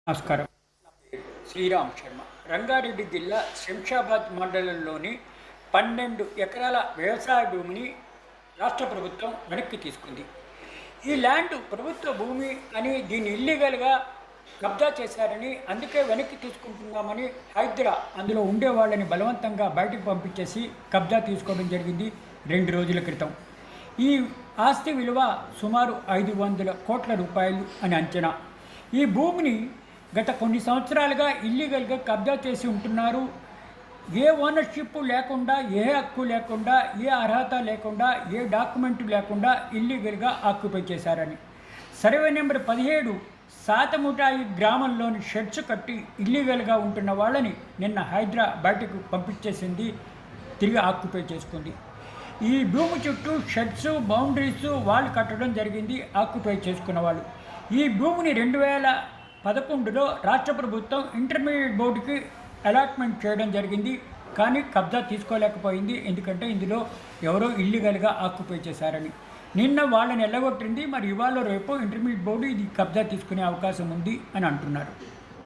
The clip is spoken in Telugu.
నమస్కారం. శ్రీరామ్ శర్మ. రంగారెడ్డి జిల్లా శంషాబాద్ మండలంలోని 12 ఎకరాల వ్యవసాయ భూమిని రాష్ట్ర ప్రభుత్వం వెనక్కి తీసుకుంది. ఈ ల్యాండ్ ప్రభుత్వ భూమి అని దీన్ని ఇల్లీగల్గా కబ్జా చేశారని, అందుకే వెనక్కి తీసుకుంటున్నామని హైదరా అందులో ఉండేవాళ్ళని బలవంతంగా బయటకు పంపించేసి కబ్జా తీసుకోవడం జరిగింది 2 రోజుల క్రితం. ఈ ఆస్తి విలువ సుమారు 500 కోట్ల రూపాయలు అని అంచనా. ఈ భూమిని గత కొన్ని సంవత్సరాలుగా ఇల్లీగల్గా కబ్జా చేసి ఉంటున్నారు. ఏ ఓనర్షిప్ లేకుండా, ఏ హక్కు లేకుండా, ఏ అర్హత లేకుండా, ఏ డాక్యుమెంట్ లేకుండా ఇల్లీగల్గా ఆక్యుపై చేశారని. సర్వే నెంబర్ 17 సాతముటాయి గ్రామంలోని షెడ్స్ కట్టి ఇల్లీగల్గా ఉంటున్న వాళ్ళని నిన్న హైదరా బయటకు పంపించేసింది, తిరిగి ఆక్యుపై చేసుకుంది. ఈ భూమి చుట్టూ షెడ్స్, బౌండరీస్ వాళ్ళు కట్టడం జరిగింది ఆక్యుపై చేసుకున్న వాళ్ళు. ఈ భూమిని 2011లో రాష్ట్ర ప్రభుత్వం ఇంటర్మీడియట్ బోర్డుకి అలాట్మెంట్ చేయడం జరిగింది. కానీ కబ్జా తీసుకోలేకపోయింది, ఎందుకంటే ఇందులో ఎవరో ఇల్లీగల్గా ఆక్యుపై చేశారని. నిన్న వాళ్ళని ఎల్లగొట్టింది. మరి ఇవాళ రేపు ఇంటర్మీడియట్ బోర్డు ఇది కబ్జా తీసుకునే అవకాశం ఉంది అని అంటున్నారు.